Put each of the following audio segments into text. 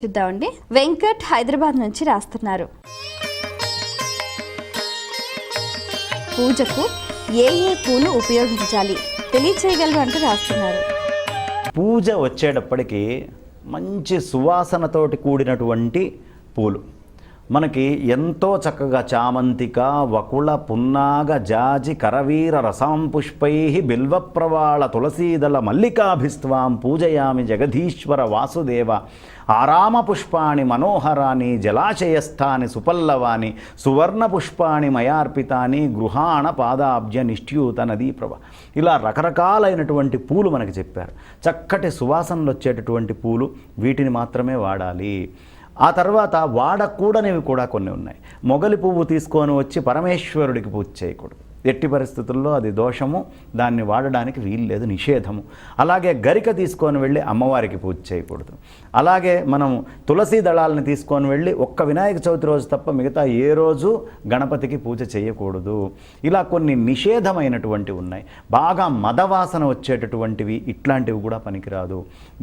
చూద్దామండి. వెంకట్ హైదరాబాద్ నుంచి రాస్తున్నారు. పూజకు ఏ పూలు ఉపయోగించాలి తెలియచేయగలరు అంటూ రాస్తున్నారు. పూజ వచ్చేటప్పటికి మంచి సువాసనతోటి కూడినటువంటి పూలు మనకి ఎంతో చక్కగా చామంతిక, వకుళ, పున్నాగ, జాజి, కరవీర రసాం పుష్పై బిల్వప్రవాళ తులసీదళ మల్లికాభిస్వాం పూజయామి జగదీశ్వర వాసుదేవ ఆరామ పుష్పాణి మనోహరాని జలాశయస్థాని సుపల్లవాని సువర్ణ పుష్పాణి మయార్పితాని గృహాణ పాదాబ్జ నిష్ట్యూత నదీ ప్రభ. ఇలా రకరకాలైనటువంటి పూలు మనకి చెప్పారు. చక్కటి సువాసనలు వచ్చేటటువంటి పూలు, వీటిని మాత్రమే వాడాలి. ఆ తర్వాత వాడకూడనివి కూడా కొన్ని ఉన్నాయి. మొగలి పువ్వు తీసుకొని వచ్చి పరమేశ్వరుడికి పూజ చేయకూడదు. ఎట్టి పరిస్థితుల్లో అది దోషము, దాన్ని వాడడానికి వీల్లేదు, నిషేధము. అలాగే గరిక తీసుకొని వెళ్ళి అమ్మవారికి పూజ చేయకూడదు. అలాగే మనం తులసి దళాలను తీసుకొని వెళ్ళి ఒక్క వినాయక చవితి రోజు తప్ప మిగతా ఏ రోజు గణపతికి పూజ చేయకూడదు. ఇలా కొన్ని నిషేధమైనటువంటివి ఉన్నాయి. బాగా మదవాసన వచ్చేటటువంటివి, ఇట్లాంటివి కూడా పనికిరాదు.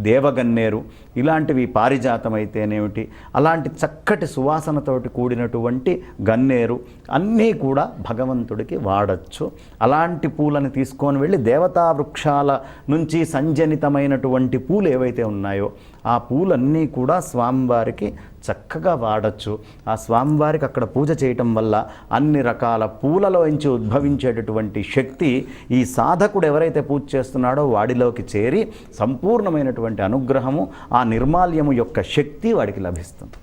దేవగన్నేరు ఇలాంటివి, పారిజాతం అయితేనేమిటి, అలాంటి చక్కటి సువాసనతోటి కూడినటువంటి గన్నేరు అన్నీ కూడా భగవంతుడికి వాడచ్చు. అలాంటి పూలను తీసుకొని వెళ్ళి దేవతా వృక్షాల నుంచి సంజనితమైనటువంటి పూలు ఏవైతే ఉన్నాయో ఆ పూలన్నీ కూడా స్వామివారికి చక్కగా వాడచ్చు. ఆ స్వామివారికి అక్కడ పూజ చేయటం వల్ల అన్ని రకాల పూలలోంచి ఉద్భవించేటటువంటి శక్తి ఈ సాధకుడు ఎవరైతే పూజ చేస్తున్నాడో వాడిలోకి చేరి సంపూర్ణమైనటువంటి అనుగ్రహము, ఆ నిర్మాల్యము యొక్క శక్తి వాడికి లభిస్తుంది.